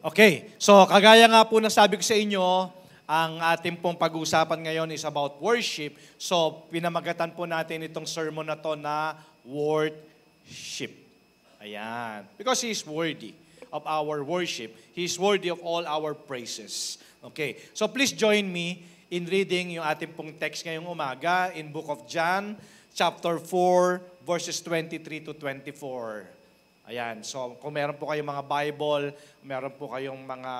Okay, so kagaya nga po na sabi ko sa inyo, ang ating pong pag-uusapan ngayon is about worship. So, pinamagatan po natin itong sermon na to na worship. Ayan. Because He is worthy of our worship. He is worthy of all our praises. Okay, so please join me in reading yung ating pong text ngayong umaga in Book of John, chapter 4, verses 23 to 24. Ayan, so kung meron po kayong mga Bible, meron po kayong mga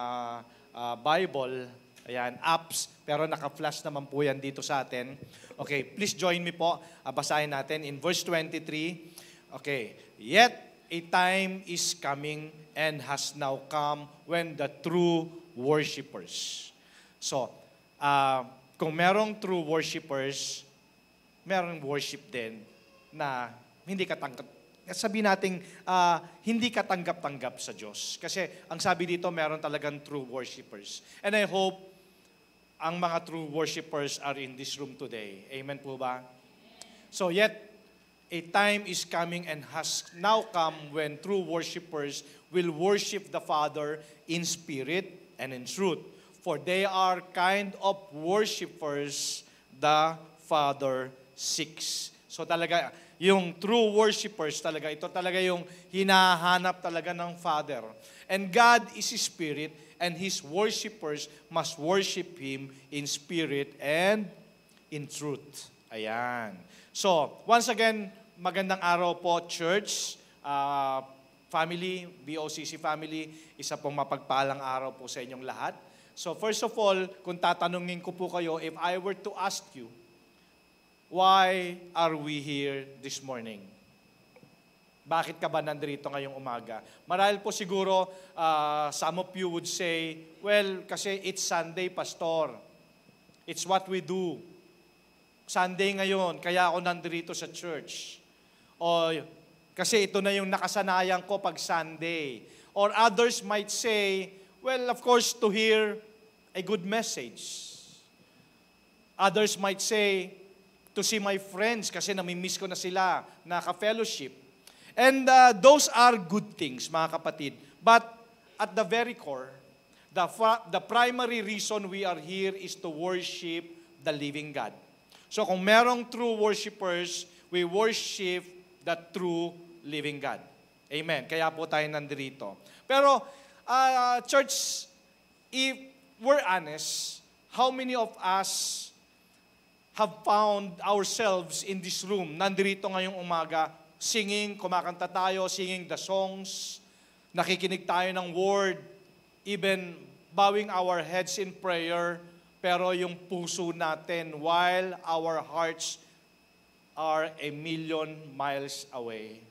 Bible, ayan, apps, pero naka-flash naman po yan dito sa atin. Okay, please join me po. Basahin natin in verse 23. Okay, yet a time is coming and has now come when the true worshipers. So, kung merong true worshipers, merong worship din na hindi katanggap. Sabihin natin, hindi katanggap-tanggap sa Diyos. Kasi ang sabi dito, meron talagang true worshipers. And I hope ang mga true worshipers are in this room today. Amen po ba? So yet, a time is coming and has now come when true worshipers will worship the Father in spirit and in truth. For they are kind of worshipers the Father seeks. So talaga, yung true worshipers talaga, ito talaga yung hinahanap talaga ng Father. And God is Spirit, and His worshipers must worship Him in spirit and in truth. Ayan. So, once again, magandang araw po, church, family, BOCC family, isa pong mapagpalang araw po sa inyong lahat. So, first of all, kung tatanungin ko po kayo, if I were to ask you, why are we here this morning? Bakit ka ba nandito ngayong umaga? Marahil po siguro, some of you would say, well, kasi it's Sunday, Pastor. It's what we do. Sunday ngayon, kaya ako nandito sa church. O kasi ito na yung nakasanayan ko pag Sunday. Or others might say, well, of course, to hear a good message. Others might say, to see my friends kasi namimiss ko na sila, naka-fellowship. And those are good things, mga kapatid. But at the very core, the primary reason we are here is to worship the living God. So kung merong true worshipers, we worship the true living God. Amen. Kaya po tayo nandito. Pero, church, if we're honest, how many of us have found ourselves in this room, nandito ngayong umaga, singing, kumakanta tayo, singing the songs, nakikinig tayo ng word, even bowing our heads in prayer, pero yung puso natin, while our hearts are a million miles away.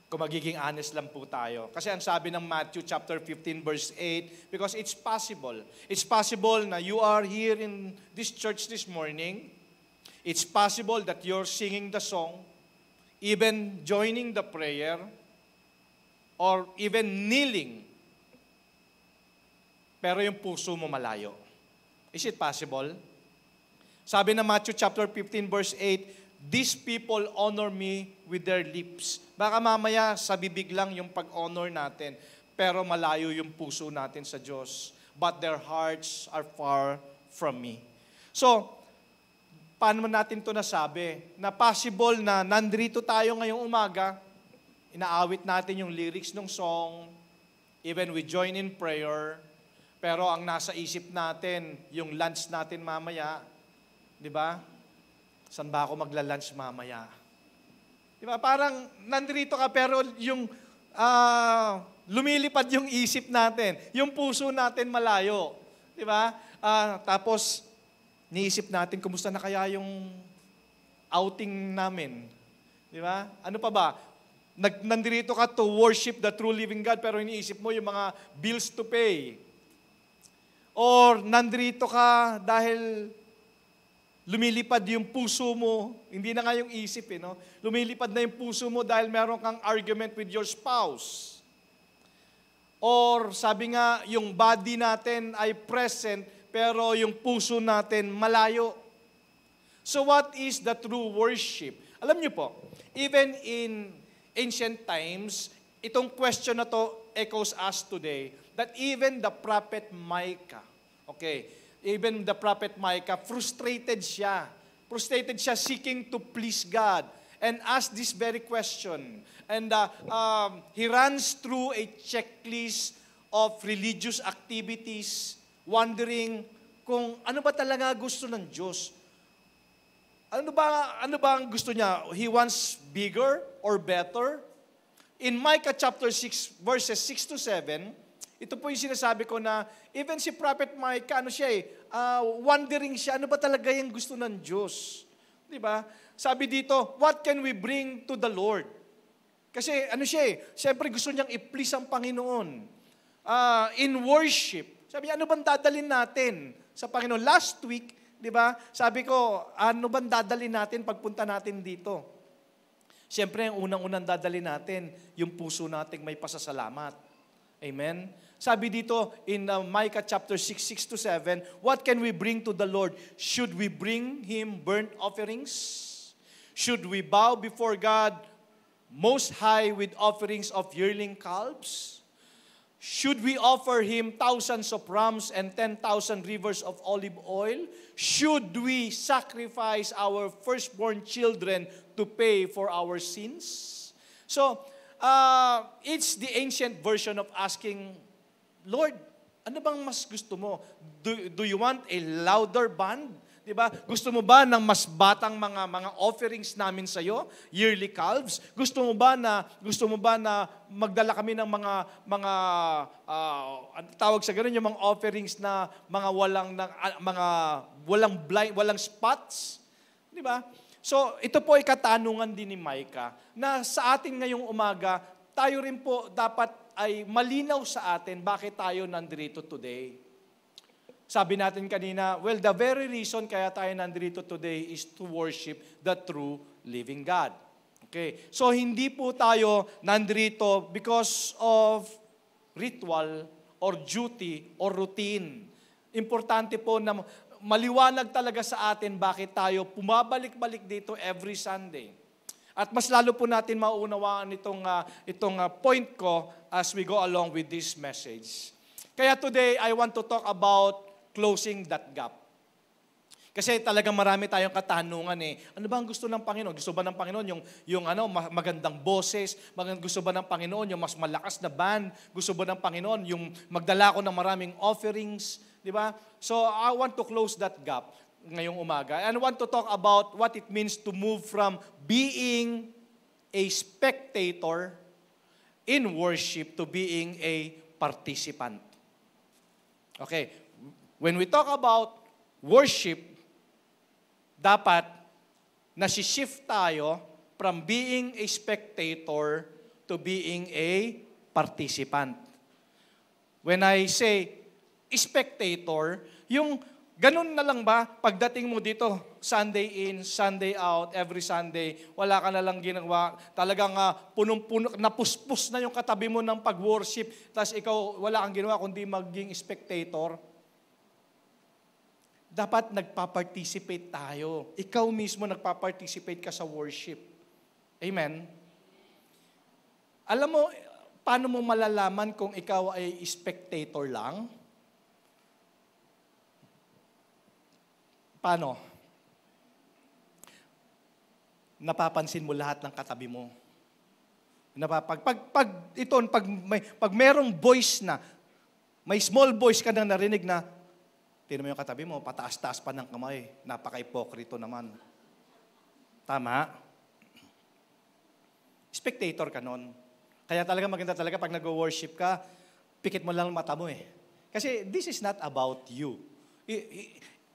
Kung magiging honest lang po tayo. Kasi ang sabi ng Matthew chapter 15 verse 8, because it's possible. It's possible na you are here in this church this morning. It's possible that you're singing the song, even joining the prayer, or even kneeling. Pero yung puso mo malayo. Is it possible? Sabi ng Matthew chapter 15 verse 8, these people honor me with their lips. Baka mamaya sa bibig lang yung pag-honor natin, pero malayo yung puso natin sa Diyos. But their hearts are far from me. So, paano natin ito nasabi? Na possible na nandito tayo ngayong umaga, inaawit natin yung lyrics ng song, even we join in prayer, pero ang nasa isip natin, yung lunch natin mamaya, di ba? Saan ba ako magla-lunch mamaya? Di ba? Parang nandito ka pero yung lumilipad yung isip natin. Yung puso natin malayo. Di ba? Tapos, niisip natin, kumusta na kaya yung outing namin? Di ba? Ano pa ba? Nandito ka to worship the true living God pero iniisip mo yung mga bills to pay. Or nandito ka dahil lumilipad yung puso mo, hindi na nga yung isip, no? Lumilipad na yung puso mo dahil meron kang argument with your spouse. Or sabi nga, yung body natin ay present, pero yung puso natin malayo. So what is the true worship? Alam niyo po, even in ancient times, itong question na to echoes us today that even the prophet Micah, okay, even the prophet Micah, frustrated siya. Frustrated siya seeking to please God and ask this very question. And he runs through a checklist of religious activities, wondering kung ano ba talaga gusto ng Diyos. Ano ba ang gusto niya? He wants bigger or better? In Micah chapter 6, verses 6 to 7, ito po yung sinasabi ko na even si Prophet Micah, wondering siya, ano ba talaga yung gusto ng Diyos? Di ba? Sabi dito, what can we bring to the Lord? Kasi siyempre gusto niyang i-please ang Panginoon. In worship, sabi niya, ano bang dadalhin natin sa Panginoon? Last week, di ba, sabi ko, ano bang dadalhin natin pagpunta natin dito? Siyempre, ang unang-unang dadalhin natin, yung puso nating may pasasalamat. Amen? Sabi dito in Micah chapter 6, 6 to 7, what can we bring to the Lord? Should we bring Him burnt offerings? Should we bow before God Most High with offerings of yearling calves? Should we offer Him thousands of rams and 10,000 rivers of olive oil? Should we sacrifice our firstborn children to pay for our sins? So, it's the ancient version of asking, Lord, ano bang mas gusto mo? Do you want a louder band? Diba? Gusto mo ba ng mas batang mga offerings namin sa iyo, yearly calves? Gusto mo ba na magdala kami ng mga tawag sa ganun, yung mga offerings na walang spots? Di ba? So, ito po ay katanungan din ni Micah na sa atin ngayong umaga, tayo rin po dapat ay malinaw sa atin bakit tayo nandito today. Sabi natin kanina, well, the very reason kaya tayo nandito today is to worship the true living God. Okay? So, hindi po tayo nandito because of ritual or duty or routine. Importante po na maliwanag talaga sa atin bakit tayo pumabalik-balik dito every Sunday. At mas lalo po natin mauunawaan itong point ko as we go along with this message. Kaya today, I want to talk about closing that gap. Kasi talagang marami tayong katanungan Ano ba ang gusto ng Panginoon? Gusto ba ng Panginoon yung magandang boses? Gusto ba ng Panginoon yung mas malakas na band? Gusto ba ng Panginoon yung magdala ko ng maraming offerings? Di ba? So I want to close that gap ngayong umaga. And I want to talk about what it means to move from being a spectator in worship to being a participant. Okay. When we talk about worship, dapat nasi-shift tayo from being a spectator to being a participant. When I say spectator, yung ganun na lang ba, pagdating mo dito, Sunday in, Sunday out, every Sunday, wala ka na lang ginagawa, talagang punong-puno, napuspos na yung katabi mo ng pag-worship, tapos ikaw wala kang ginawa kundi maging spectator. Dapat nagpa-participate tayo. Ikaw mismo nagpa-participate ka sa worship. Amen? Alam mo, paano mo malalaman kung ikaw ay spectator lang? Paano? Napapansin mo lahat ng katabi mo. Pag merong voice na, may small voice ka na narinig na, tingnan mo yung katabi mo, pataas-taas pa ng kamay. Napaka-ipokrito naman. Tama? Spectator ka nun. Kaya talaga maganda talaga pag nag-worship ka, pikit mo lang mata mo Kasi this is not about you.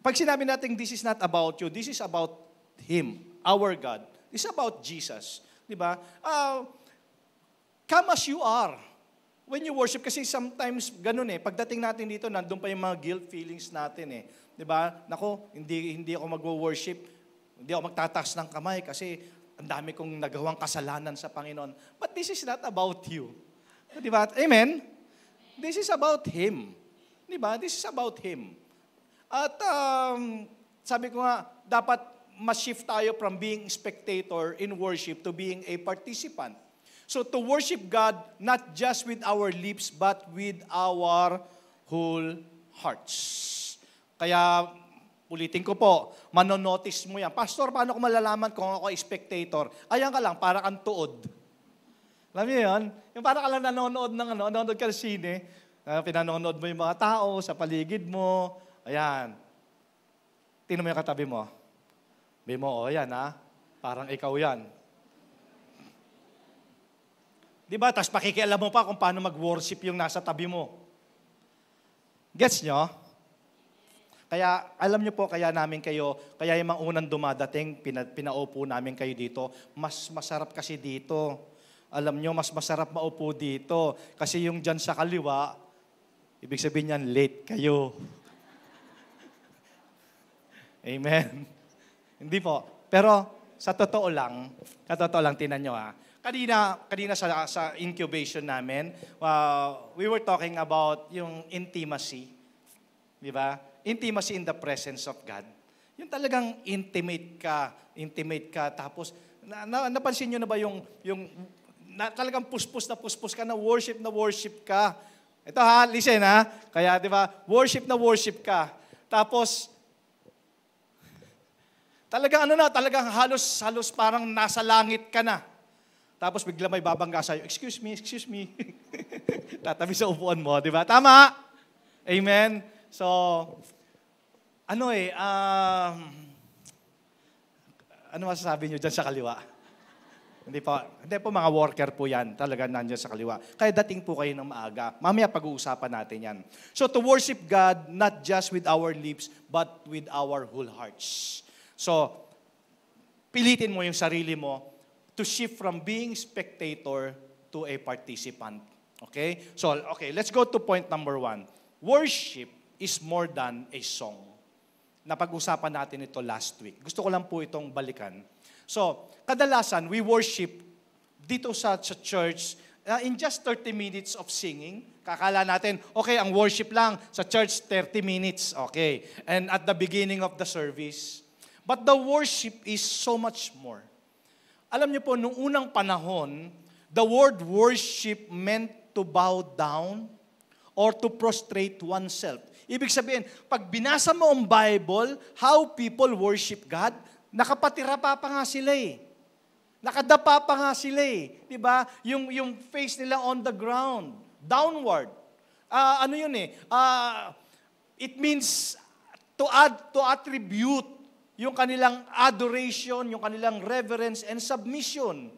Pag sinabi natin this is not about you, this is about Him, our God. This is about Jesus. Diba? Come as you are. When you worship, kasi sometimes ganun pagdating natin dito, nandun pa yung mga guilt feelings natin Diba? Nako, hindi ako mag-worship, hindi ako magtataas ng kamay kasi ang dami kong nagawang kasalanan sa Panginoon. But this is not about you. Diba? Amen? This is about Him. Diba? This is about Him. At sabi ko nga, dapat ma-shift tayo from being spectator in worship to being a participant. So to worship God, not just with our lips, but with our whole hearts. Kaya, ulitin ko po, manonotice mo yan. Pastor, paano ko malalaman kung ako ay spectator? Ayan ka lang, para kang tuod. Alam niyo yan? Yung para ka lang nanonood ka sa sine, pinanonood mo yung mga tao sa paligid mo. Ayan. Tingnan mo yung katabi mo. Sabi mo, yan ha, parang ikaw yan. Diba? Tapos pakikialam mo pa kung paano mag-worship yung nasa tabi mo. Gets nyo? Kaya, alam nyo po, kaya namin kayo, kaya yung mga unang dumadating, pinaupo namin kayo dito, mas masarap kasi dito. Alam nyo, mas masarap maupo dito. Kasi yung dyan sa kaliwa, ibig sabihin yan, late kayo. Amen. Hindi po. Pero, sa totoo lang, tinan nyo ha, Kanina sa incubation namin, we were talking about yung intimacy. Di ba? Intimacy in the presence of God. Yung talagang intimate ka, tapos, napansin nyo na ba yung talagang puspos ka, na worship ka. Ito ha, listen ha. Kaya di ba, worship ka. Tapos, talagang halos parang nasa langit ka na. Tapos bigla may babangga sa'yo, excuse me. Tatabi sa upuan mo, di ba? Tama? Amen? So, ano masasabi nyo dyan sa kaliwa? Hindi po mga worker po yan, talaga nandiyan sa kaliwa. Kaya dating po kayo ng maaga. Mamaya pag-uusapan natin yan. So to worship God, not just with our lips, but with our whole hearts. So, pilitin mo yung sarili mo to shift from being spectator to a participant. Okay? So, let's go to point number 1. Worship is more than a song. Napag-usapan natin ito last week. Gusto ko lang po itong balikan. So, kadalasan, we worship dito sa church in just 30 minutes of singing. Kakala natin, okay, ang worship lang sa church, 30 minutes. Okay. And at the beginning of the service. But the worship is so much more. Alam niyo po, nung unang panahon, the word worship meant to bow down or to prostrate oneself. Ibig sabihin, pag binasa mo ang Bible, how people worship God, nakapatira pa nga sila eh. Nakadapa pa nga sila eh. Diba? Yung face nila on the ground, downward. It means to attribute yung kanilang adoration, yung kanilang reverence and submission.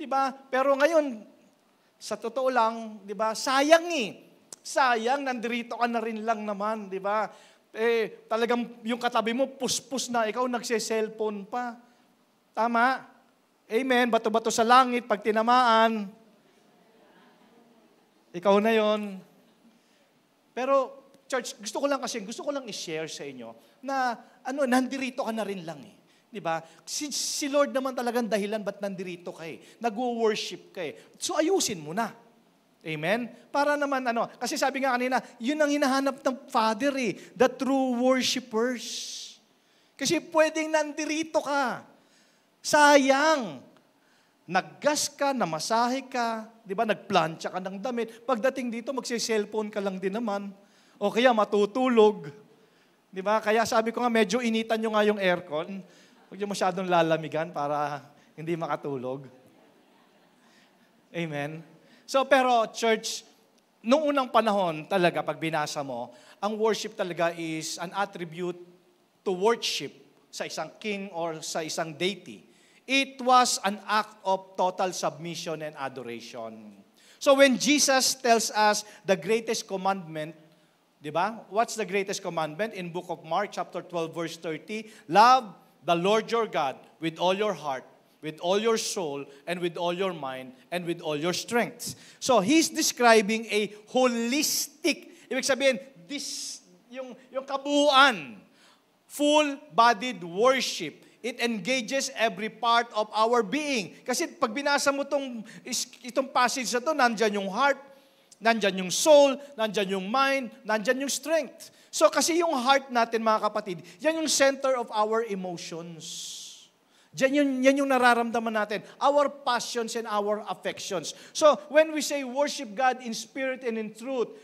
Diba? Pero ngayon, sa totoo lang, diba, sayang eh. Sayang, nandirito ka na rin lang naman, diba? Talagang yung katabi mo, puspos na, ikaw nagse-cellphone pa. Tama? Amen, bato-bato sa langit, pag tinamaan, ikaw na yon. Pero, church, gusto ko lang i-share sa inyo na nandirito ka na rin lang eh. Di ba? Si Lord naman talagang dahilan ba't nandirito ka eh. Nag-worship ka eh. So ayusin mo na. Amen? Para naman kasi sabi nga kanina, yun ang hinahanap ng Father eh. The true worshipers. Kasi pwedeng nandirito ka. Sayang. Naggas ka, namasahe ka, di ba? Nagplantsa ka ng damit. Pagdating dito, magsi-cellphone ka lang din naman. O kaya matutulog. Di ba? Kaya sabi ko nga, medyo initan nyo nga yung aircon. Huwag nyo masyadong lalamigan para hindi makatulog. Amen? So, pero church, noong unang panahon talaga, pag binasa mo, ang worship talaga is an attribute to worship sa isang king or sa isang deity. It was an act of total submission and adoration. So when Jesus tells us the greatest commandment, di ba? What's the greatest commandment? In book of Mark, chapter 12, verse 30, love the Lord your God with all your heart, with all your soul, and with all your mind, and with all your strength. So, he's describing a holistic, ibig sabihin, yung kabuuan, full-bodied worship. It engages every part of our being. Kasi pag binasa mo itong passage na to, nandyan yung heart, nandyan yung soul, nandyan yung mind, nandyan yung strength. So kasi yung heart natin, mga kapatid, yan yung center of our emotions. Yan yung nararamdaman natin. Our passions and our affections. So, when we say worship God in spirit and in truth,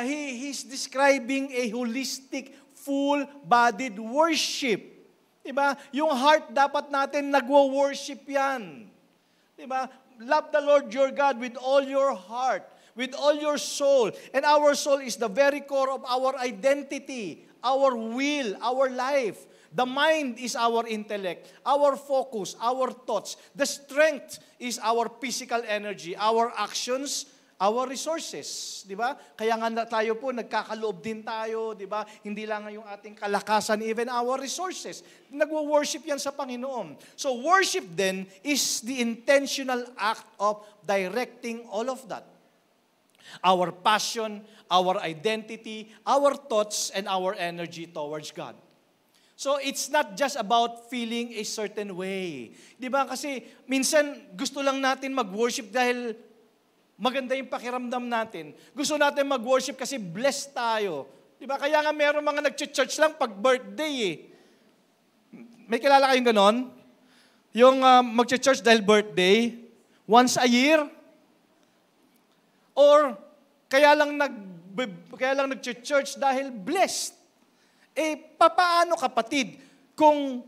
He's describing a holistic, full-bodied worship. Diba? Yung heart dapat natin nagwo-worship yan. Diba? Love the Lord your God with all your heart, with all your soul. And our soul is the very core of our identity, our will, our life. The mind is our intellect, our focus, our thoughts. The strength is our physical energy, our actions, our resources. Di ba? Kaya nga tayo po, nagkakaloob din tayo. Di ba? Hindi lang yung ating kalakasan, even our resources. Nagwo-worship yan sa Panginoon. So worship then is the intentional act of directing all of that. Our passion, our identity, our thoughts, and our energy towards God. So it's not just about feeling a certain way. Di ba? Kasi minsan gusto lang natin mag-worship dahil maganda yung pakiramdam natin. Gusto natin mag-worship kasi blessed tayo. Di ba? Kaya nga meron mga nag-church lang pag birthday eh. May kilala kayong ganon? Yung mag-church dahil birthday, once a year? Or kaya lang nag-church dahil blessed? Papaano kapatid kung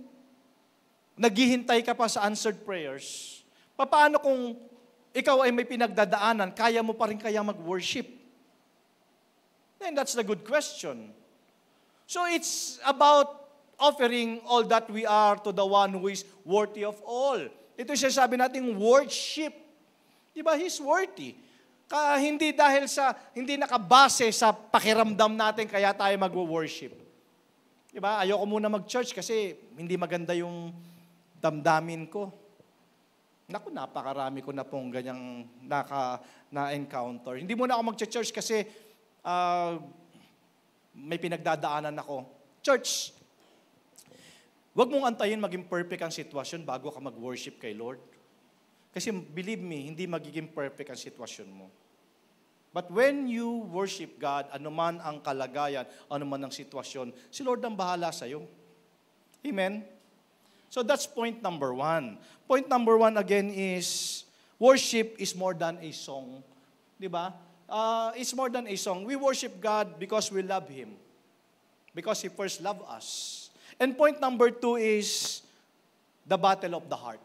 naghihintay ka pa sa answered prayers? Papaano kung ikaw ay may pinagdadaanan, kaya mo pa rin kaya mag-worship? Then that's the good question. So it's about offering all that we are to the one who is worthy of all. Ito siya sabi natin, worship. Diba? He's worthy. Hindi dahil hindi nakabase sa pakiramdam natin kaya tayo mag-worship. Diba? Ayoko muna mag-church kasi hindi maganda yung damdamin ko. Naku, napakarami ko na pong ganyang na-encounter. Hindi muna ako mag-church kasi may pinagdadaanan ako. Church, wag mong antayin maging perfect ang sitwasyon bago ka mag-worship kay Lord. Kasi believe me, hindi magiging perfect ang sitwasyon mo. But when you worship God, anuman ang kalagayan, anuman ang sitwasyon, si Lord ang bahala sa'yo. Amen? So that's point number 1. Point number 1 again is, worship is more than a song. Diba? It's more than a song. We worship God because we love Him. Because He first loved us. And point number 2 is, the battle of the heart.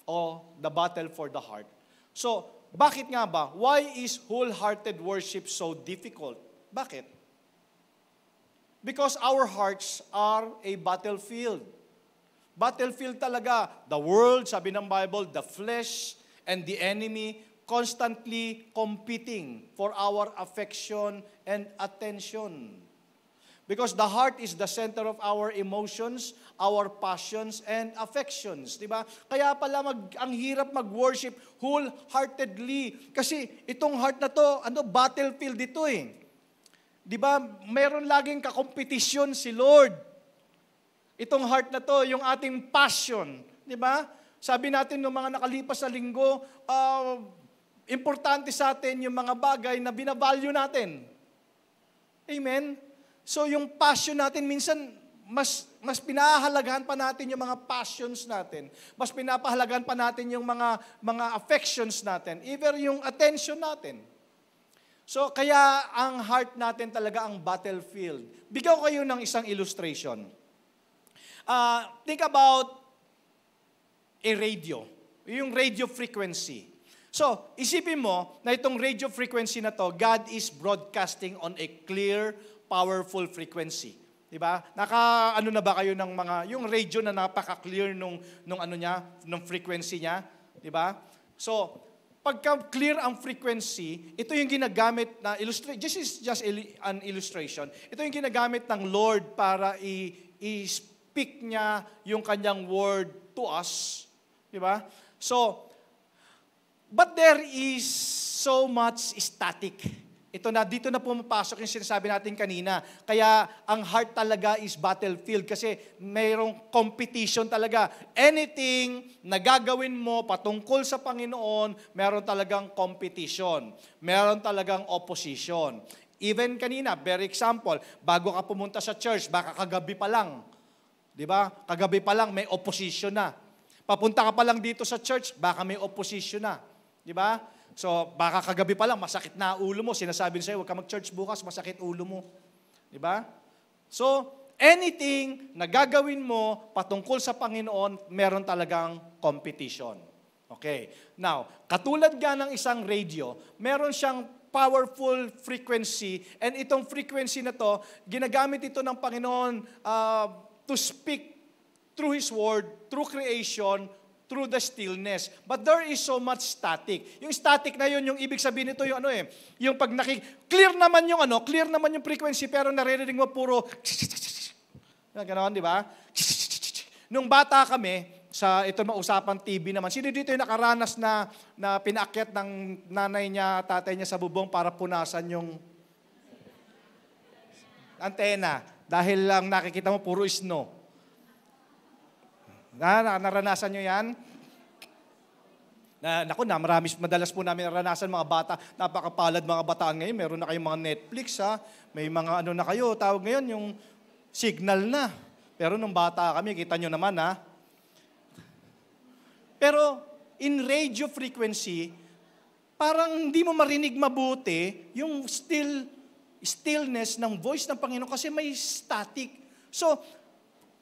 O the battle for the heart. So, bakit nga ba? Why is wholehearted worship so difficult? Bakit? Because our hearts are a battlefield. Battlefield talaga. The world, sabi ng Bible, the flesh and the enemy constantly competing for our affection and attention. Because the heart is the center of our emotions, our passions, and affections. Diba? Kaya pala ang hirap mag-worship wholeheartedly. Kasi itong heart na to, battlefield ito eh. Diba? Meron laging kakompetisyon si Lord. Itong heart na to, yung ating passion. Diba? Sabi natin noong mga nakalipas na linggo, importante sa atin yung mga bagay na binavalue natin. Amen? So yung passion natin, minsan mas pinahahalagahan pa natin yung mga passions natin. Mas pinapahalagahan pa natin yung mga affections natin. Even yung attention natin. So kaya ang heart natin talaga ang battlefield. Bigyan ko kayo ng isang illustration. Think about a radio. Yung radio frequency. So, isipin mo na itong radio frequency na to, God is broadcasting on a clear, powerful frequency. Diba? Ano na ba kayo ng yung radio na napaka-clear nung frequency niya? Diba? So, pagka clear ang frequency, ito yung ginagamit na this is just an illustration. Ito yung ginagamit ng Lord para i-speak niya yung kanyang word to us. Diba? So, but there is so much static. Dito na pumapasok yung sinasabi natin kanina. Kaya ang heart talaga is battlefield kasi mayroong competition talaga. Anything na gagawin mo patungkol sa Panginoon, meron talagang competition. Meron talagang opposition. Even kanina, very example, bago ka pumunta sa church, baka kagabi pa lang, Di ba? Kagabi pa lang may opposition na. Papunta ka pa lang dito sa church, baka may opposition na. Di ba? So, baka kagabi pa lang, masakit na ulo mo. Sinasabi sa'yo, huwag ka mag-church bukas, masakit ulo mo. Di ba? So, anything na gagawin mo patungkol sa Panginoon, meron talagang competition. Okay. Now, katulad nga ng isang radio, meron siyang powerful frequency, and itong frequency na to, ginagamit ito ng Panginoon to speak through His Word, through creation, through the stillness. But there is so much static. Yung static na yun, yung ibig sabihin nito, yung yung pag clear naman yung frequency, pero naririnig mo puro, gano'n, di ba? Nung bata kami, sa ito mausapang TV naman, sino dito yung nakaranas na pinaakyat ng nanay niya, tatay niya sa bubong para punasan yung antena? Dahil lang nakikita mo puro snow. Naranasan nyo yan? Madalas po namin naranasan mga bata. Napakapalad mga bataan ngayon. Meron na kayong mga Netflix, ha? May mga na kayo. Tawag ngayon yung signal na. Pero nung bata kami, kita nyo naman, ha? Pero in radio frequency, parang hindi mo marinig mabuti yung stillness ng voice ng Panginoon kasi may static. So,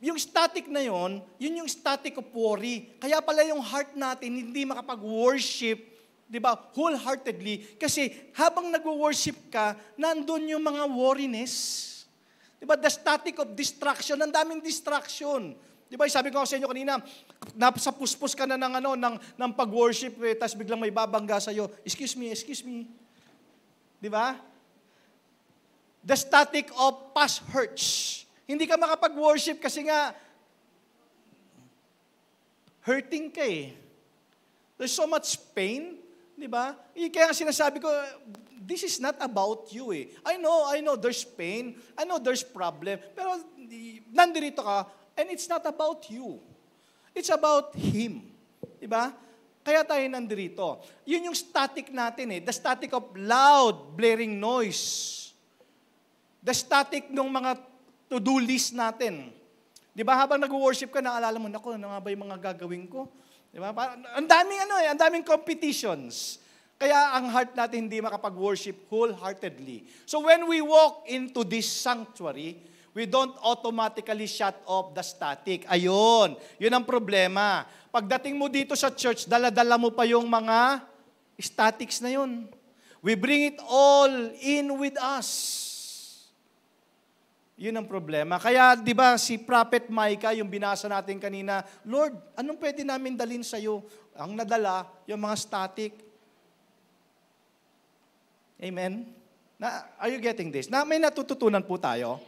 yung static na yun yung static of worry. Kaya pala yung heart natin hindi makapag-worship, di ba, wholeheartedly. Kasi habang nag-worship ka, nandun yung mga worriness. Di ba, the static of distraction, ang daming distraction. Di ba, sabi ko sa inyo kanina, sa puspos ka na ng pag-worship, tapos biglang may babangga sa'yo, excuse me. Di ba? The static of past hurts. Hindi ka makapag-worship kasi nga, hurting ka eh. There's so much pain, di ba? Kaya nga sinasabi ko, this is not about you eh. I know there's pain, I know there's problem, pero nandirito ka, and it's not about you. It's about Him. Diba? Kaya tayo nandirito. Yun yung static natin eh. The static of loud, blaring noise. The static ng mga to-do list natin. Diba? Habang nag-worship ka, naalala mo, naku, ano nga ba yung mga gagawin ko? Diba? Ang daming competitions. Kaya ang heart natin hindi makapag-worship wholeheartedly. So when we walk into this sanctuary, we don't automatically shut off the static. Ayun, yun ang problema. Pagdating mo dito sa church, dala-dala mo pa yung mga statics na yun. We bring it all in with us. Yun ang problema. Kaya, di ba, si Prophet Micah, yung binasa natin kanina, Lord, anong pwede namin dalhin sa'yo? Ang nadala, yung mga static. Amen? Are you getting this? May natututunan po tayo.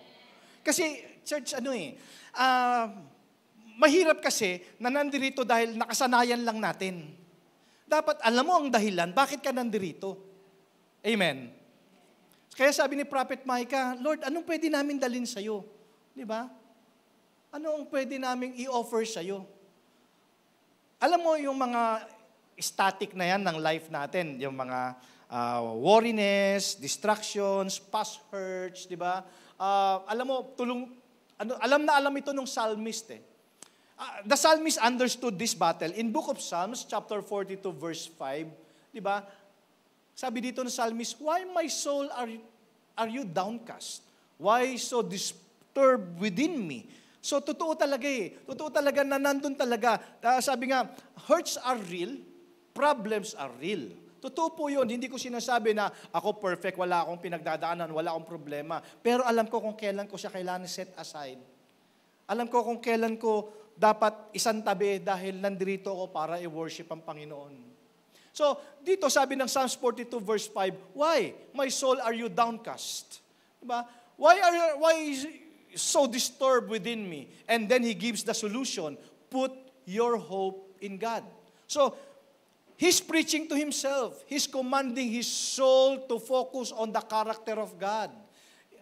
Kasi, church, mahirap kasi na nandirito dahil nakasanayan lang natin. Dapat alam mo ang dahilan, bakit ka nandirito? Amen. Kaya sabi ni Prophet Micah, Lord, anong pwede namin dalhin sa'yo? Di ba? Anong pwede namin i-offer sa'yo? Alam mo yung mga static na yan ng life natin, yung mga worriness, distractions, past hurts, di ba? Alam mo, alam ito ng psalmist eh. The psalmist understood this battle. In Book of Psalms, chapter 42, verse 5, di ba? Sabi dito ng psalmist, why my soul are you downcast? Why so disturbed within me? So, totoo talaga eh. Totoo talaga na nandun talaga. Sabi nga, hurts are real, problems are real. Totoo po yun. Hindi ko sinasabi na ako perfect, wala akong pinagdadaanan, wala akong problema. Pero alam ko kung kailan ko siya kailangan set aside. Alam ko kung kailan ko dapat isantabi dahil nandirito ako para i-worship ang Panginoon. So, dito sabi ng Psalms 42 verse 5, why? My soul, are you downcast? Diba? Why so disturbed within me? And then He gives the solution. Put your hope in God. So, He's preaching to himself. He's commanding his soul to focus on the character of God.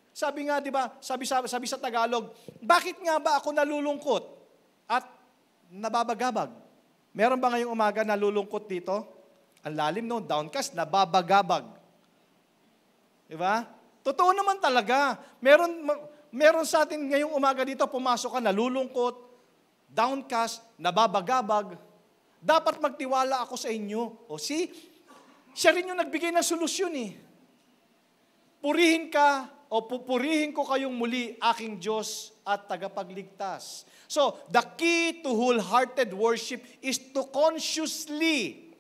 Sabi nga, di ba, sabi sa Tagalog, bakit nga ba ako nalulungkot at nababagabag? Meron ba ngayong umaga nalulungkot dito? Ang lalim no, downcast, nababagabag. Di ba? Totoo naman talaga. meron sa atin ngayong umaga dito, pumasok ka, nalulungkot, downcast, nababagabag. Dapat magtiwala ako sa inyo. O see, siya rin yung nagbigay ng solusyon eh. Purihin ka o pupurihin ko kayong muli, aking Diyos at tagapagligtas. So, the key to wholehearted worship is to consciously,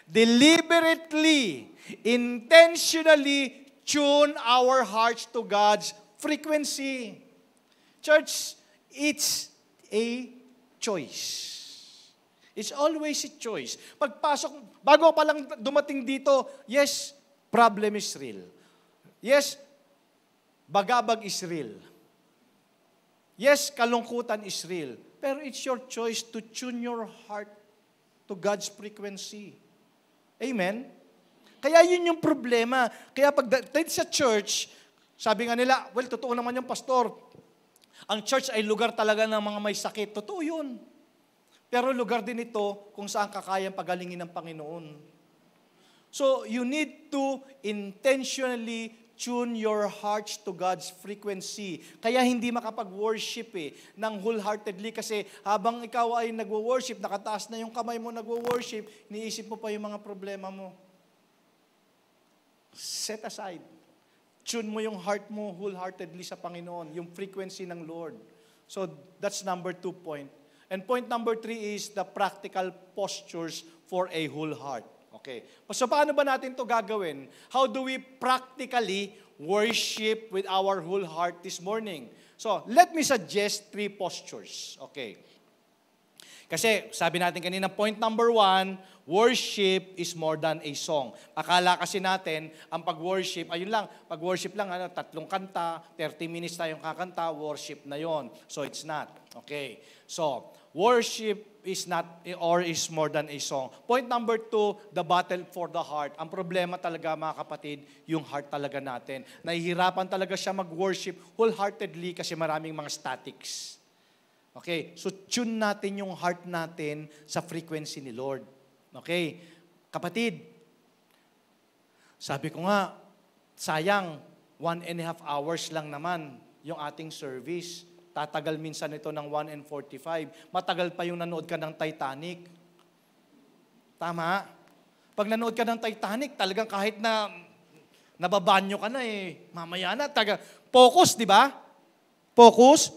deliberately, intentionally tune our hearts to God's frequency. Church, it's a choice. It's always a choice. Pagpasok, bago pa lang dumating dito, yes, problem is real. Yes, bagabag is real. Yes, kalungkutan is real. Pero it's your choice to tune your heart to God's frequency. Amen? Kaya yun yung problema. Kaya pagdating sa church, sabi nga nila, well, totoo naman yung pastor. Ang church ay lugar talaga ng mga may sakit. Totoo yun. Pero lugar din ito kung saan kakayang pagalingin ng Panginoon. So, you need to intentionally tune your hearts to God's frequency. Kaya hindi makapag-worship ng wholeheartedly kasi habang ikaw ay nagwo-worship, nakataas na yung kamay mo nagwo-worship, iniisip mo pa yung mga problema mo. Set aside. Tune mo yung heart mo wholeheartedly sa Panginoon, yung frequency ng Lord. So that's number 2 point. And point number 3 is the practical postures for a whole heart. Okay. So paano ba natin to gagawin? How do we practically worship with our whole heart this morning? So, let me suggest 3 postures. Okay. Kasi sabi natin kanina, point number 1, worship is more than a song. Akala kasi natin, ang pag-worship, ayun lang, pag-worship lang, 3 kanta, 30 minutes tayong kakanta, worship na yon. So, it's not. Okay. So, worship is not or is more than a song. Point number 2, the battle for the heart. Ang problema talaga, mga kapatid, yung heart talaga natin. Nahihirapan talaga siya mag-worship wholeheartedly kasi maraming mga statics. Okay, so tune natin yung heart natin sa frequency ni Lord. Okay, kapatid, sabi ko nga, sayang, 1.5 hours lang naman yung ating service. Tatagal minsan ito ng 1:45. Matagal pa yung nanood ka ng Titanic. Tama? Pag nanood ka ng Titanic, talagang kahit na nababanyo ka na mamaya na, focus, di ba? Focus.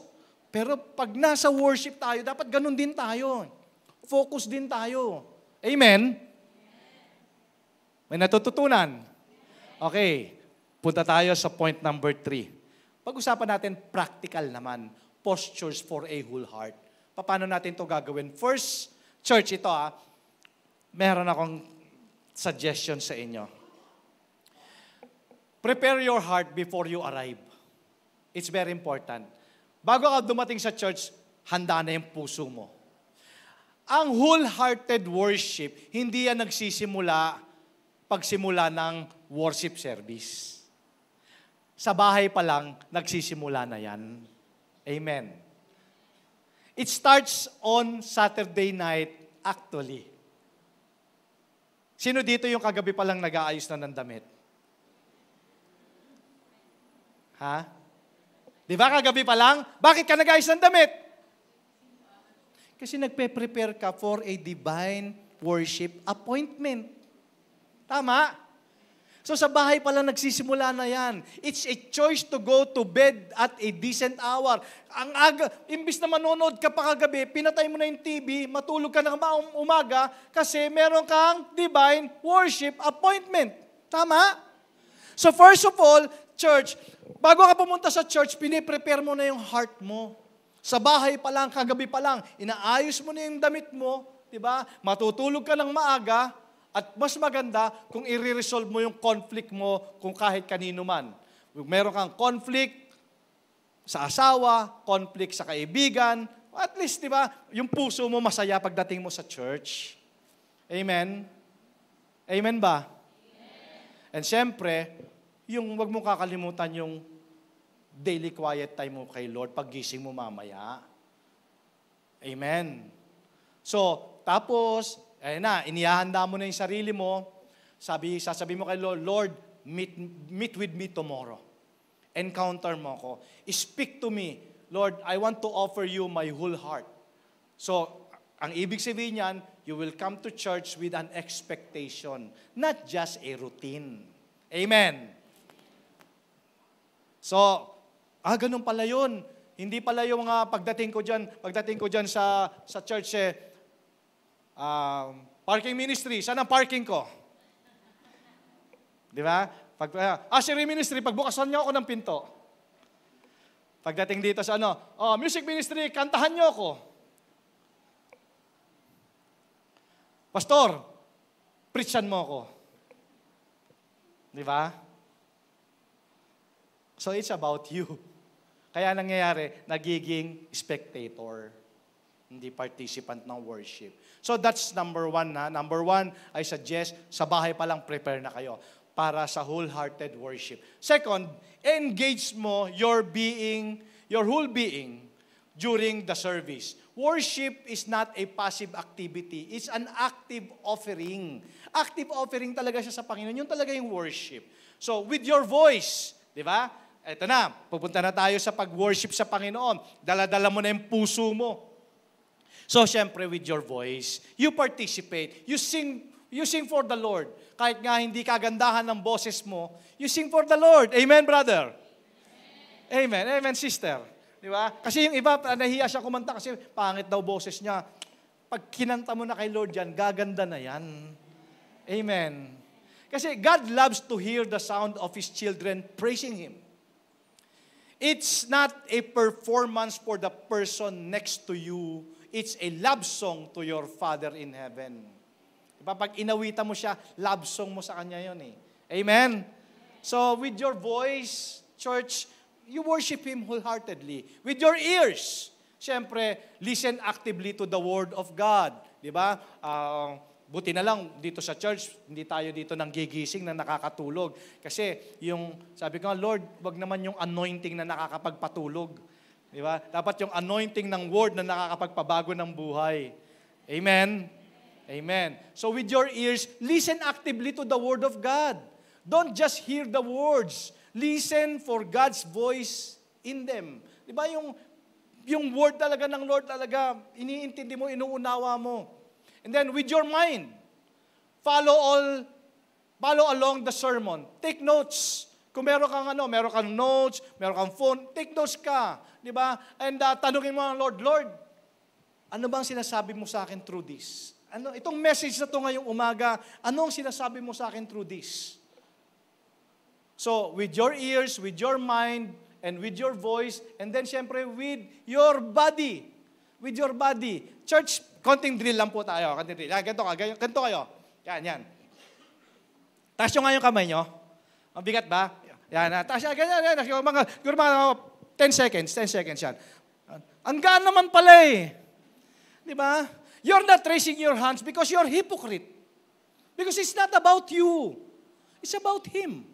Pero pag nasa worship tayo, dapat ganun din tayo. Focus din tayo. Amen? May natututunan? Okay. Punta tayo sa point number 3. Pag-usapan natin practical naman. Postures for a whole heart. Paano natin ito gagawin? First, church, ito meron akong suggestion sa inyo. Prepare your heart before you arrive. It's very important. Bago ka dumating sa church, handa na yung puso mo. Ang wholehearted worship, hindi yan pagsimula ng worship service. Sa bahay pa lang, nagsisimula na yan. Amen. It starts on Saturday night, actually. Sino dito yung kagabi pa lang nag-aayos na ng damit? Ha? Di ba kagabi pa lang? Bakit ka nag-aayos ng damit? Kasi nagpe-prepare ka for a divine worship appointment. Tama? So sa bahay pa lang nagsisimula na yan. It's a choice to go to bed at a decent hour. Ang aga, imbis na manonood ka pa kagabi, pinatay mo na yung TV, matulog ka na umaga kasi meron kang divine worship appointment. Tama? So first of all, church, bago ka pumunta sa church, piniprepare mo na yung heart mo. Sa bahay pa lang, kagabi pa lang, inaayos mo na yung damit mo, di ba? Matutulog ka ng maaga, at mas maganda kung i-resolve mo yung conflict mo kung kahit kanino man. Meron kang conflict sa asawa, conflict sa kaibigan, at least, di ba, yung puso mo masaya pagdating mo sa church. Amen? Amen ba? Amen. And syempre, yung wag mo kakalimutan yung daily quiet time mo kay Lord paggising mo mamaya. Amen. So, tapos, inihahanda mo na yung sarili mo. Sasabihin mo kay Lord, Lord, meet with me tomorrow. Encounter mo ko. Speak to me. Lord, I want to offer you my whole heart. So, ang ibig sabihin niyan, you will come to church with an expectation, not just a routine. Amen. So, ganun pala yun. Hindi pala yung mga pagdating ko dyan sa church, parking ministry, saan ang parking ko? Di ba? Ushering ministry, pagbukasan niyo ako ng pinto. Pagdating dito sa music ministry, kantahan niyo ako. Pastor, preachan mo ako. Di ba? So it's about you. Kaya nangyayari, nagiging spectator, hindi participant ng worship. So that's number 1 na. Number 1, I suggest, sa bahay pa lang prepare na kayo para sa wholehearted worship. Second, engage mo your whole being during the service. Worship is not a passive activity. It's an active offering. Active offering talaga siya sa Panginoon. Yun talaga yung worship. So, with your voice, di ba? Eto na, pupunta na tayo sa pag-worship sa Panginoon. Dala-dala mo na yung puso mo. So, syempre, with your voice, you participate. You sing for the Lord. Kahit nga hindi kagandahan ng boses mo, you sing for the Lord. Amen, brother? Amen. Amen, sister. Di ba? Kasi yung iba, nahiya siya kumanta kasi pangit daw boses niya. Pag kinanta mo na kay Lord yan, gaganda na yan. Amen. Kasi God loves to hear the sound of His children praising Him. It's not a performance for the person next to you. It's a love song to your Father in heaven. Diba? Pag inawitan mo siya, love song mo sa Kanya yun eh. Amen? So, with your voice, church, you worship Him wholeheartedly. With your ears, siyempre, listen actively to the Word of God. Diba? Buti na lang dito sa church, hindi tayo dito nang gigising na nakakatulog. Kasi yung, sabi ko, Lord, wag naman yung anointing na nakakapagpatulog. Diba? Dapat yung anointing ng Word na nakakapagpabago ng buhay. Amen? Amen. So with your ears, listen actively to the Word of God. Don't just hear the words. Listen for God's voice in them. Diba yung Word talaga ng Lord talaga, iniintindi mo, inuunawa mo. And then with your mind, follow along the sermon. Take notes. Kung meron kang notes, meron kang phone, take notes ka. Di ba? And tanungin mo ang Lord, ano bang sinasabi mo sa akin through this? Itong message na to ngayong umaga, ano ang sinasabi mo sa akin through this? So, with your ears, with your mind, and with your voice, and then syempre with your body. With your body. Church, konting drill lang po tayo. Konting drill. Ganito kayo. Yan. Taas nyo nga yung kamay nyo. Mabigat ba? Yan. Taas nyo, ganyan. Mga 10 seconds yan. Ang gaan naman pala eh. Di ba? You're not raising your hands because you're hypocrite. Because it's not about you. It's about Him.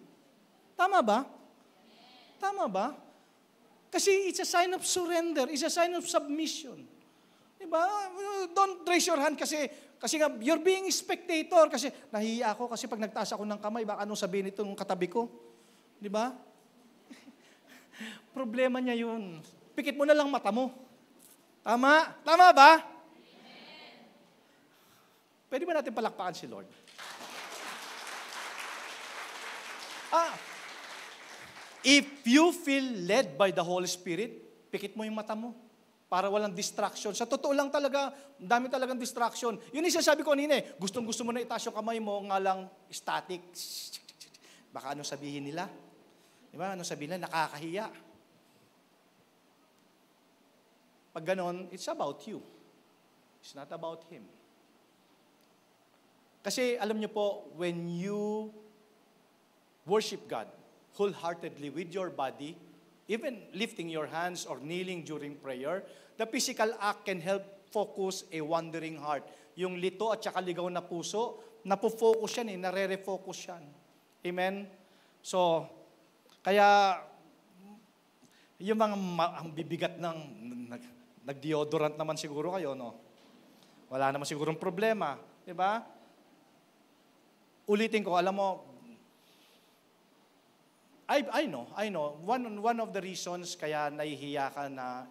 Tama ba? Tama ba? Kasi it's a sign of surrender. It's a sign of submission. Diba? Don't raise your hand kasi nga you're being spectator. Kasi nahihiya ako kasi pag nagtaas ako ng kamay, baka anong sabihin itong katabi ko? Diba? Problema niya yun. Pikit mo na lang mata mo. Tama? Tama ba? Pwede ba natin palakpakan si Lord? If you feel led by the Holy Spirit, pikit mo yung mata mo para walang distraction. Sa totoo lang talaga, dami talagang distraction. Yun yung sabi ko kanina eh, gustong-gusto mo na itaas yung kamay mo, nga lang static. Baka anong sabihin nila? Diba? Anong sabihin nila? Nakakahiya. Pag ganon, it's about you. It's not about Him. Kasi alam niyo po, when you worship God wholeheartedly with your body, even lifting your hands or kneeling during prayer, the physical act can help focus a wandering heart. Yung lito at saka ligaw na puso, napofocus yan nare-refocus yan. Amen? So, kaya, yung mga ang bibigat ng nag-deodorant naman siguro kayo, no? Wala naman sigurong problema. Diba? Ulitin ko, alam mo, I know. One of the reasons kaya nahihiya ka na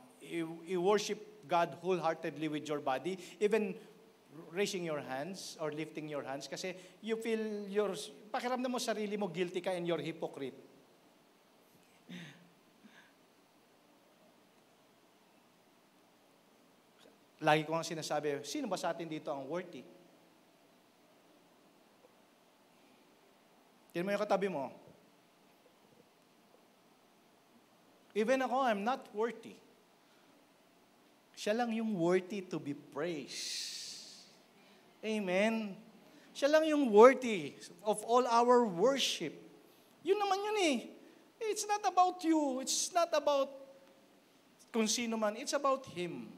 i-worship God wholeheartedly with your body, even raising your hands or lifting your hands, kasi you feel pakiramdam mo sarili mo, guilty ka and you're hypocrite. Lagi ko ang sinasabi, sino ba sa atin dito ang worthy? Tignan mo yung katabi mo. Even ako, I'm not worthy. Siya lang yung worthy to be praised. Amen. Siya lang yung worthy of all our worship. Yun naman yun eh. It's not about you. It's not about kung sino man. It's about Him.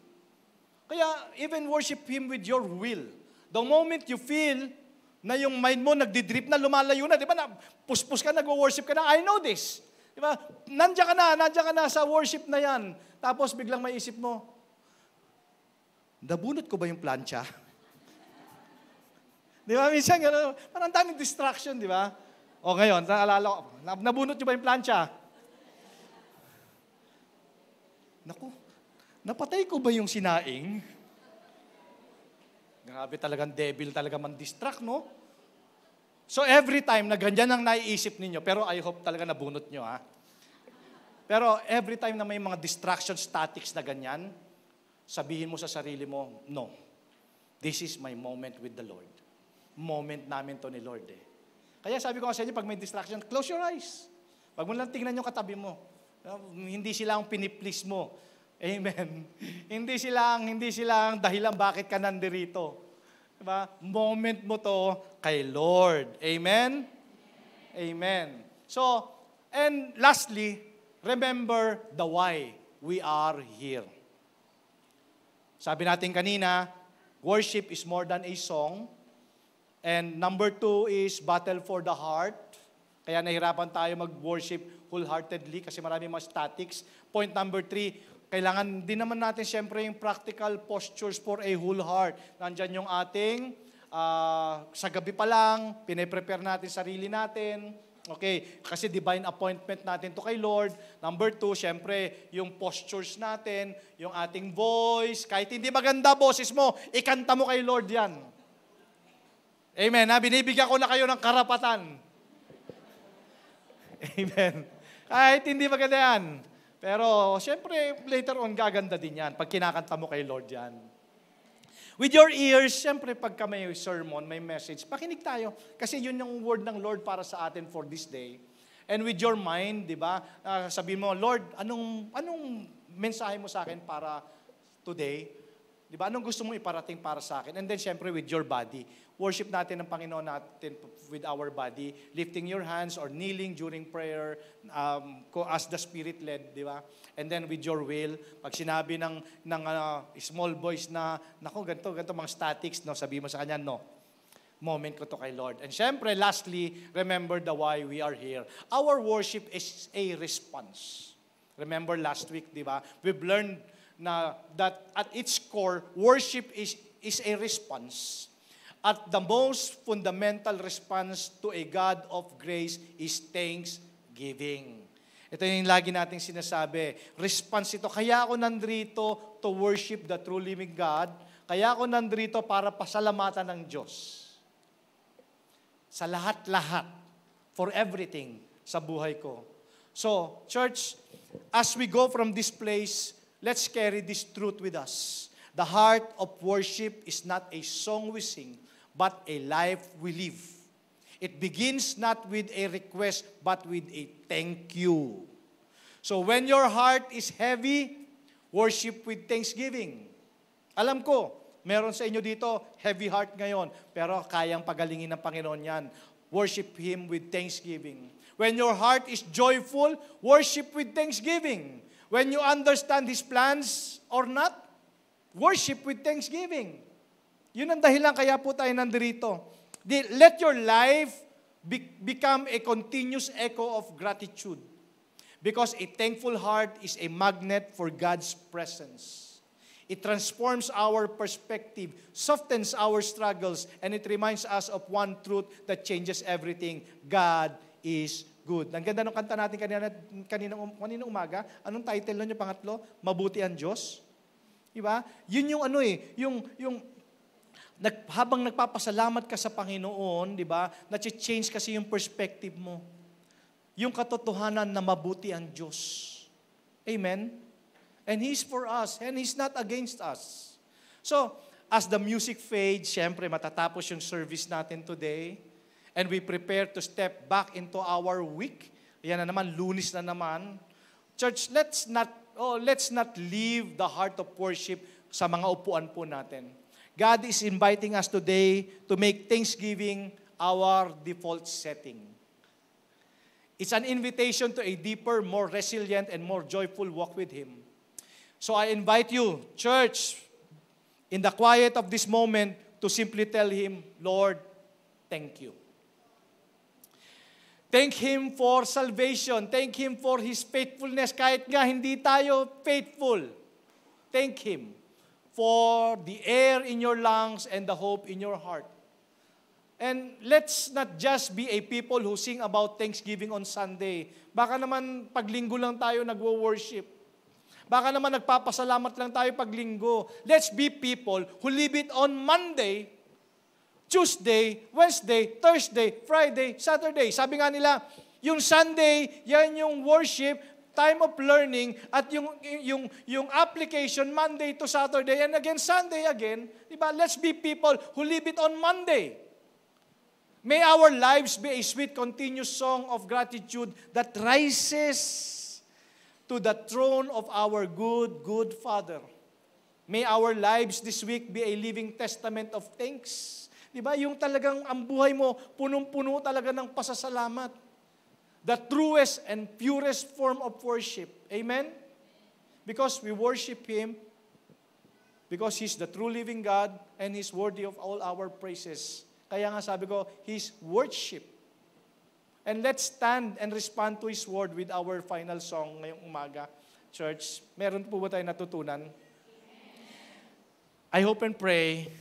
Kaya even worship Him with your will. The moment you feel na yung mind mo nagdidrip na, lumalayo na, di ba? Puspos ka, nag-worship ka na. I know this. Di ba? Nandiyan ka na sa worship na yan. Tapos biglang may isip mo, nabunot ko ba yung plancha? Di ba? Minsan, parang daming distraction, di ba? O ngayon, naalala ko, nabunot nyo ba yung plancha? Naku, napatay ko ba yung sinaing? Grabe talagang devil talaga man-distract, no? So every time na ganyan ang naiisip ninyo, pero I hope talaga nabunot nyo, ha? Pero every time na may mga distraction statics na ganyan, sabihin mo sa sarili mo, no, this is my moment with the Lord. Moment namin to ni Lord, eh. Kaya sabi ko sa inyo, pag may distraction, close your eyes. Pag mo lang tingnan yung katabi mo, hindi sila ang piniplease mo. Amen. Hindi sila ang dahilan bakit ka nandirito. Diba? Moment mo to kay Lord. Amen? Amen. So, and lastly, remember the why we are here. Sabi natin kanina, worship is more than a song. And number 2 is battle for the heart. Kaya nahirapan tayo mag-worship wholeheartedly kasi marami mga statics. Point number 3, kailangan din naman natin siyempre yung practical postures for a whole heart. Nandyan yung ating, sa gabi pa lang, pinaprepare natin sarili natin. Okay, kasi divine appointment natin to kay Lord. Number 2, siyempre, yung postures natin, yung ating voice. Kahit hindi maganda boses mo, ikanta mo kay Lord yan. Amen. Binibigyan ko na kayo ng karapatan. Amen. Kahit hindi maganda yan. Pero, siyempre, later on, gaganda din yan. Pag kinakanta mo kay Lord yan. With your ears, siyempre, pagka may sermon, may message, pakinig tayo. Kasi yun yung word ng Lord para sa atin for this day. And with your mind, di ba, sabihin mo, Lord, anong mensahe mo sa akin para today? Di ba, anong gusto mo iparating para sa akin? And then, siyempre, with your body. Worship natin ang Panginoon natin with our body, lifting your hands or kneeling during prayer as the Spirit led, di ba? And then with your will, pag sinabi ng small voice na, naku, ganito mga statics, no, sabi mo sa kanya, no. Moment ko to kay Lord. And syempre, lastly, remember the why we are here. Our worship is a response. Remember last week, di ba? We've learned na that at its core, worship is a response. At the most fundamental response to a God of grace is thanksgiving. Ito yung lagi nating sinasabi. Response ito. Kaya ako nandito to worship the true living God. Kaya ako nandito para pasalamatan ng Diyos. Sa lahat-lahat. For everything sa buhay ko. So, church, as we go from this place, let's carry this truth with us. The heart of worship is not a song we sing, but a life we live. It begins not with a request, but with a thank you. So when your heart is heavy, worship with thanksgiving. Alam ko, meron sa inyo dito, heavy heart ngayon, pero kayang pagalingin ng Panginoon yan. Worship Him with thanksgiving. When your heart is joyful, worship with thanksgiving. When you understand His plans or not, worship with thanksgiving. Yun ang dahilan kaya po tayo nandito. Let your life become a continuous echo of gratitude. Because a thankful heart is a magnet for God's presence. It transforms our perspective, softens our struggles, and it reminds us of one truth that changes everything. God is good. Ang ganda ng kanta natin kaninang umaga. Anong title nun yung pangatlo? Mabuti ang Diyos. Diba? Yun yung habang nagpapasalamat ka sa Panginoon, di ba, na-change kasi yung perspective mo. Yung katotohanan na mabuti ang Diyos. Amen? And He's for us, and He's not against us. So, as the music fades, syempre matatapos yung service natin today, and we prepare to step back into our week. Yan na naman, Lunes na naman. Church, let's not leave the heart of worship sa mga upuan po natin. God is inviting us today to make Thanksgiving our default setting. It's an invitation to a deeper, more resilient, and more joyful walk with Him. So I invite you, church, in the quiet of this moment, to simply tell Him, Lord, thank you. Thank Him for salvation. Thank Him for His faithfulness. Kahit nga hindi tayo faithful, thank Him for the air in your lungs and the hope in your heart. And let's not just be a people who sing about Thanksgiving on Sunday. Baka naman paglinggo lang tayo nagwo-worship. Baka naman nagpapasalamat lang tayo paglinggo. Let's be people who live it on Monday, Tuesday, Wednesday, Thursday, Friday, Saturday. Sabi nga nila, yung Sunday, yan yung worship, time of learning, at yung application, Monday to Saturday, and again, Sunday again. Diba? Let's be people who live it on Monday. May our lives be a sweet, continuous song of gratitude that rises to the throne of our good, good Father. May our lives this week be a living testament of thanks. Diba? Yung talagang ang buhay mo, punong-puno talaga ng pasasalamat. The truest and purest form of worship. Amen? Because we worship Him, because He's the true living God, and He's worthy of all our praises. Kaya nga sabi ko, His worship. And let's stand and respond to His word with our final song ngayong umaga. Church, meron po ba tayo natutunan? I hope and pray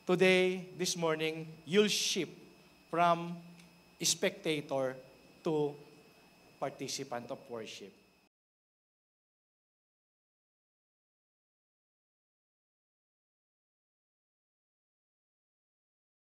today, this morning, you'll shift from spectator to participant of worship.